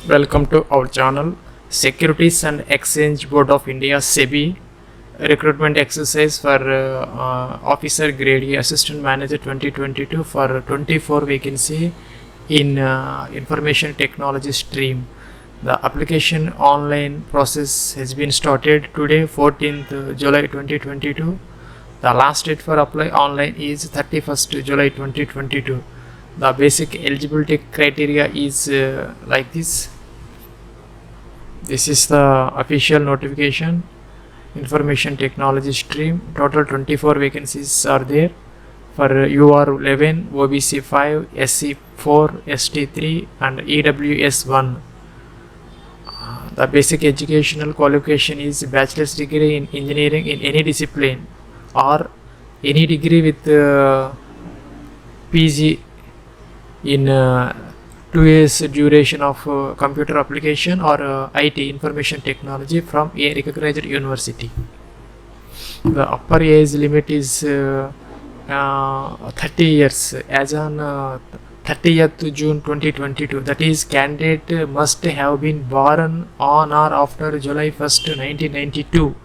Welcome to our channel. Securities and Exchange Board of India SEBI recruitment exercise for Officer Grade A Assistant Manager 2022 for 24 vacancy in Information Technology stream. The application online process has been started today, 14th July 2022. The last date for apply online is 31st July 2022. The basic eligibility criteria is like this. This is the official notification. Information technology stream, total 24 vacancies are there for UR 11, OBC 5, SC 4, ST 3 and EWS 1. The basic educational qualification is bachelor's degree in engineering in any discipline or any degree with PG in 2 years duration of computer application or IT information technology from a recognized university. The upper age limit is 30 years as on 30th June 2022. That is, candidate must have been born on or after July 1st 1992.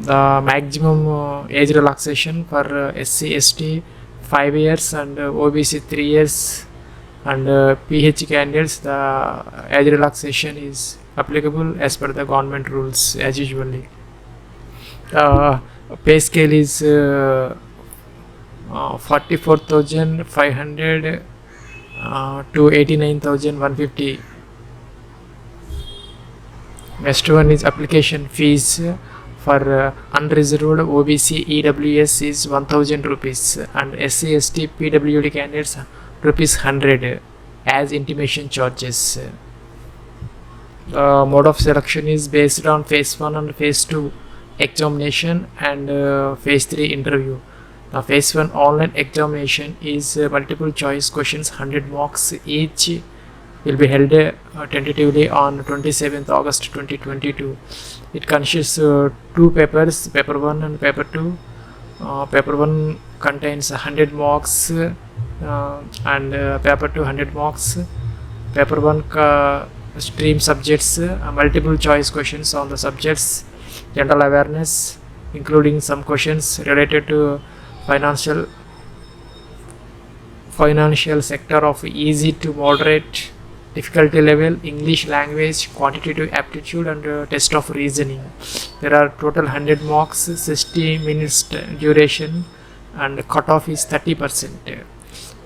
The maximum age relaxation for SC ST 5 years and OBC 3 years and PH candidates, the age relaxation is applicable as per the government rules as usually. Pay scale is 44,500 to 89,150. Next one is application fees. For unreserved OBC EWS is 1000 rupees and SC ST PWD candidates rupees 100 as intimation charges. The mode of selection is based on phase 1 and phase 2 examination and phase 3 interview. The phase 1 online examination is multiple choice questions, 100 marks each, will be held tentatively on 27th August 2022. It consists 2 papers, paper 1 and paper 2. Paper 1 contains 100 marks and paper 2 100 marks. Paper 1 stream subjects, multiple choice questions on the subjects, general awareness including some questions related to financial sector of easy to moderate difficulty level, English language, quantitative aptitude and test of reasoning. There are total 100 marks, 60 minutes duration and cutoff is 30%.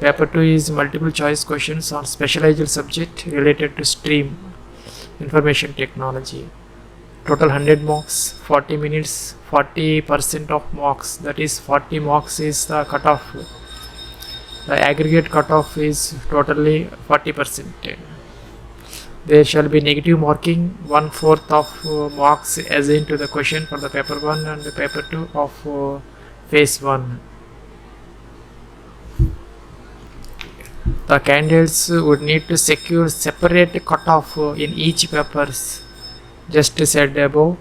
Paper 2 is multiple choice questions on specialized subject related to stream information technology. Total 100 marks, 40 minutes, 40% of marks, that is 40 marks is the cutoff. The aggregate cutoff is totally 40%. There shall be negative marking, 1/4 of marks assigned to the question for the paper 1 and the paper 2 of phase 1. The candidates would need to secure separate cutoff in each papers, just said above,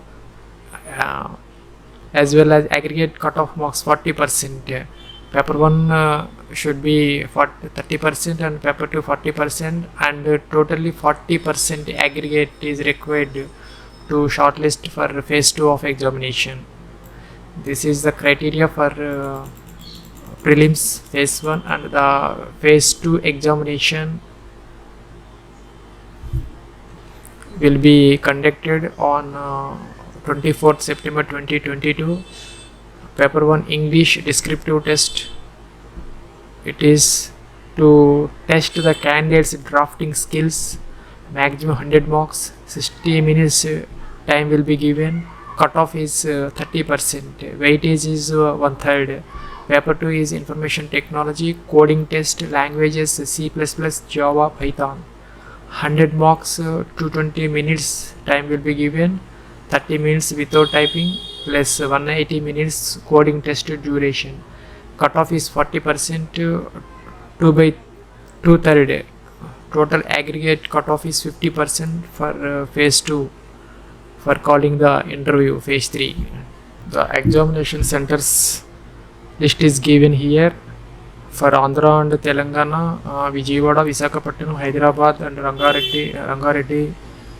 as well as aggregate cutoff marks 40%. Paper 1 should be 30% and paper 2 40% and totally 40% aggregate is required to shortlist for phase 2 of examination. This is the criteria for prelims phase 1 and the phase 2 examination will be conducted on 24th September 2022. Paper 1 English descriptive test. It is to test the candidate's drafting skills. Maximum 100 marks, 60 minutes time will be given. Cutoff is 30%. Weightage is 1/3. Paper 2 is information technology coding test, languages C++, Java, Python. 100 marks, 220 minutes time will be given. 30 minutes without typing plus 180 minutes coding test duration. Cutoff is 40%, 2/3. Total aggregate cutoff is 50% for phase 2 for calling the interview phase 3. The examination centers list is given here. For Andhra and Telangana, Vijayawada, Visakhapatnam, Hyderabad and Rangareddy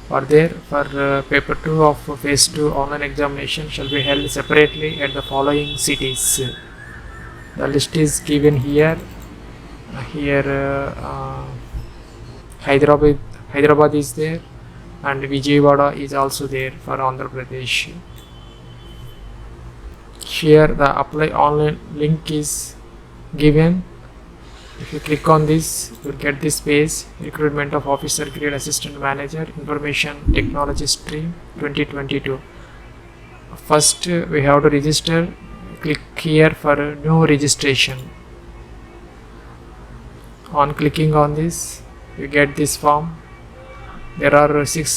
are there. For paper 2 of phase 2 online examination shall be held separately at the following cities. The list is given here. Hyderabad is there, and Vijayawada is also there for Andhra Pradesh. Here the apply online link is given. If you click on this, you will get this page: recruitment of officer grade assistant manager, information technology stream 2022. First we have to register. Click here for new registration. On clicking on this, you get this form. There are six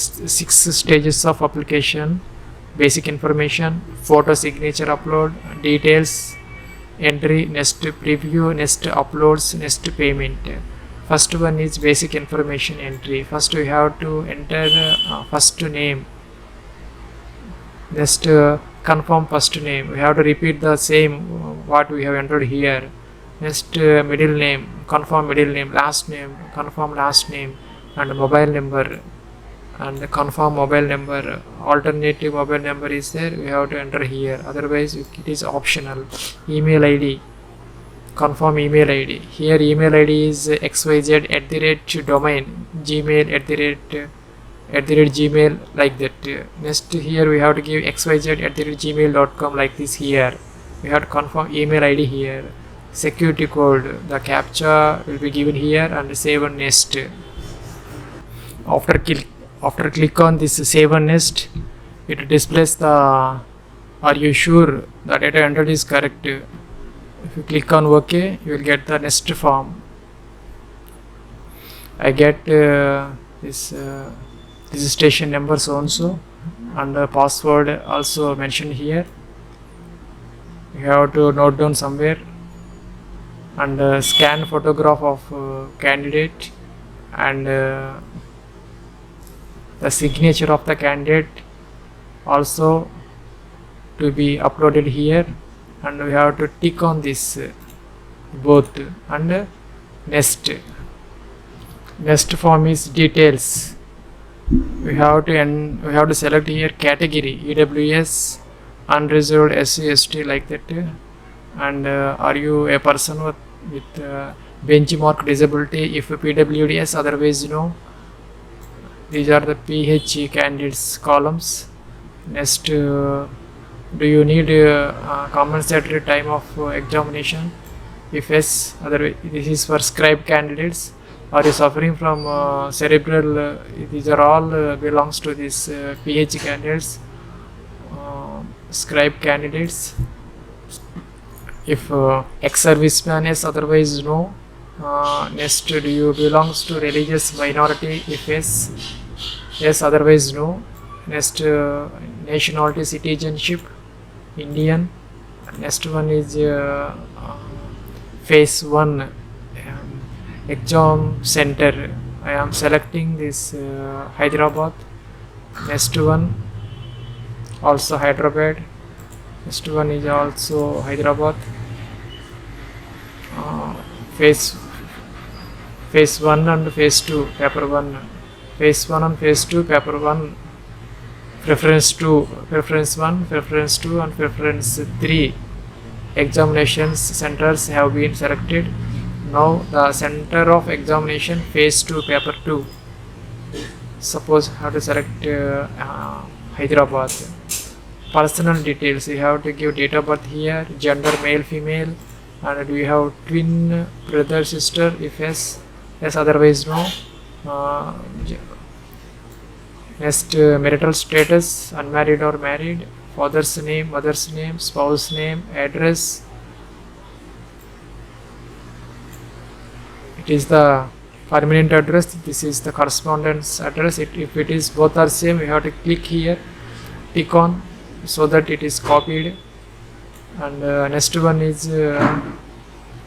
stages of application: basic information, photo signature upload, details entry, next preview, next uploads, next payment. First one is basic information entry. First we have to enter first name. Next confirm first name. We have to repeat the same what we have entered here. Next middle name, confirm middle name. Last name, confirm last name, and mobile number, and confirm mobile number. Alternative mobile number is there, we have to enter here, otherwise it is optional. Email ID, confirm email ID. Here email ID is xyz@domain, gmail @gmail, like that. Next here we have to give xyz@gmail.com, like this. Here we have to confirm email ID here. Security code, the captcha will be given here, and save and next. After click on this save and next, it displays the are you sure the data entered is correct. If you click on OK, you will get the next form. I get this registration number so and so, and the password also mentioned here. You have to note down somewhere, and scan photograph of candidate, and the signature of the candidate also to be uploaded here, and we have to tick on this both, and next form is details. We have to select here category EWS, unreserved SC ST, like that. And are you a person with benchmark disability? If PWDs, otherwise no. These are the PH candidates columns. Next, do you need compensatory time of examination? If yes, otherwise this is for scribe candidates. Are you suffering from cerebral? These are all belongs to this PH candidates, scribe candidates. If ex-serviceman, yes, otherwise no. Next, do you belongs to religious minority? If yes, otherwise no. Next, nationality, citizenship, Indian. Next one is phase 1 exam center. I am selecting this Hyderabad. Next one also Hyderabad. Next one is also Hyderabad. Phase 1 and phase 2 paper 1. Phase 1 and phase 2 paper 1. Preference 2, preference 1, preference 2 and preference 3 examinations centers have been selected. Now the center of examination phase 2 paper 2. Suppose how to select Hyderabad. Personal details, you have to give date of birth here, gender male female, and do you have twin brother sister? If yes, otherwise no. Next, marital status, unmarried or married, father's name, mother's name, spouse name, address. It is the permanent address, this is the correspondence address. If it is both are same, we have to click here, tick on, so that it is copied. And next one is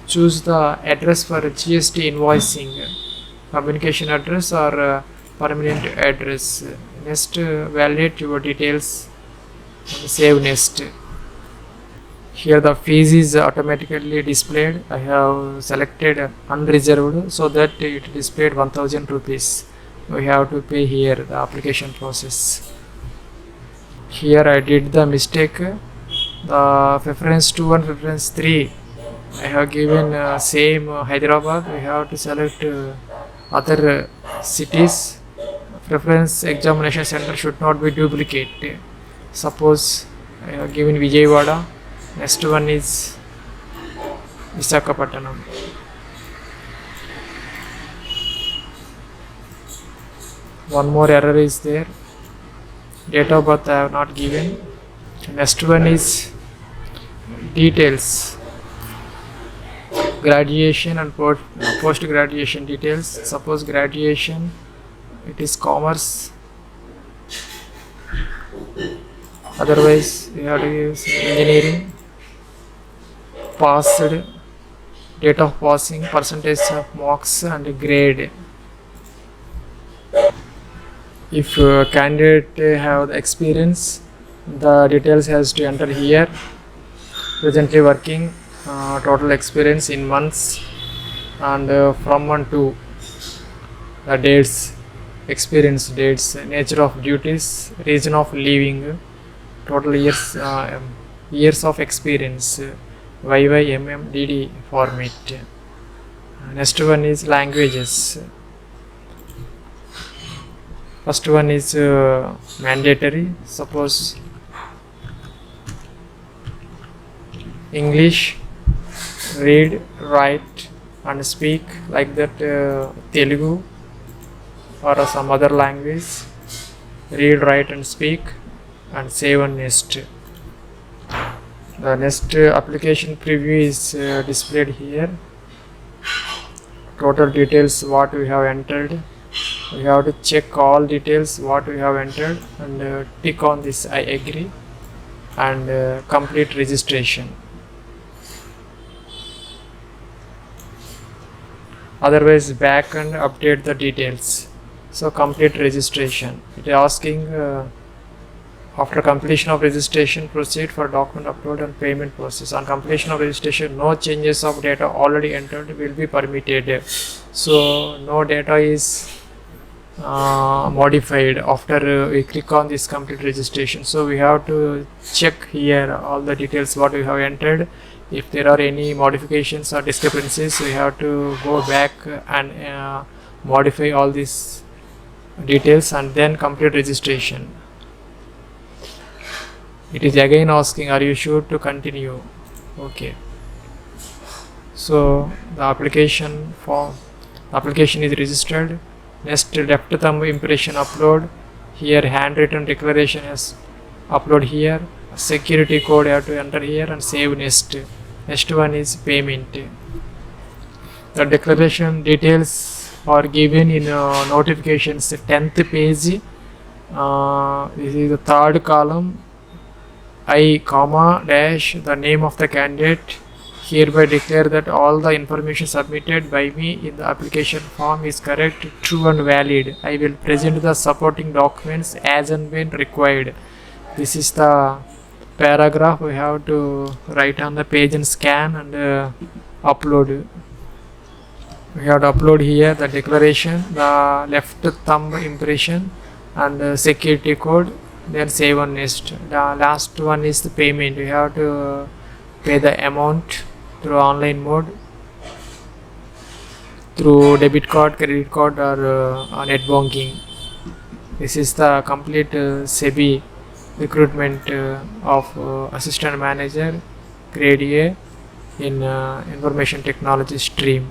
choose the address for GST invoicing, communication address or permanent address. Next, validate your details and save next. Here the fees is automatically displayed. I have selected unreserved so that it displayed 1000 rupees. We have to pay here the application process. Here I did the mistake. The preference 2 and preference 3 I have given same Hyderabad. We have to select other cities. Preference examination center should not be duplicate. Suppose I have given Vijayawada. Next one is Visakhapatnam. One more error is there. Date of birth I have not given. Next one is details. Graduation and post graduation details. Suppose graduation, it is commerce. Otherwise, we have to use engineering. Passed, date of passing, percentage of marks and grade. If candidate have the experience, the details has to enter here. Presently working, total experience in months, and from 1 to the dates, experience dates, nature of duties, reason of leaving, total years of experience, YYMM DD format. Next one is languages. First one is mandatory. Suppose English, read, write and speak, like that Telugu or some other language. Read, write and speak, and save and next. The next application preview is displayed here. Total details what we have entered. We have to check all details what we have entered and tick on this I agree and complete registration. Otherwise back and update the details. So complete registration. It is asking after completion of registration, proceed for document upload and payment process. On completion of registration, no changes of data already entered will be permitted. So no data is modified after we click on this complete registration. So we have to check here all the details what we have entered. If there are any modifications or discrepancies, we have to go back and modify all these details and then complete registration. It is again asking, are you sure to continue? Okay. So the application is registered. Next, left thumb impression upload. Here handwritten declaration is upload here. Security code you have to enter here and save next. Next one is payment. The declaration details are given in notifications 10th page. This is the third column. I, comma, dash, the name of the candidate. Hereby declare that all the information submitted by me in the application form is correct, true and valid. I will present the supporting documents as and when required. This is the paragraph we have to write on the page and scan and upload. We have to upload here the declaration, the left thumb impression and security code, then save on next. The last one is the payment. We have to pay the amount through online mode, through debit card, credit card or net banking. This is the complete SEBI recruitment of assistant manager grade A in information technology stream.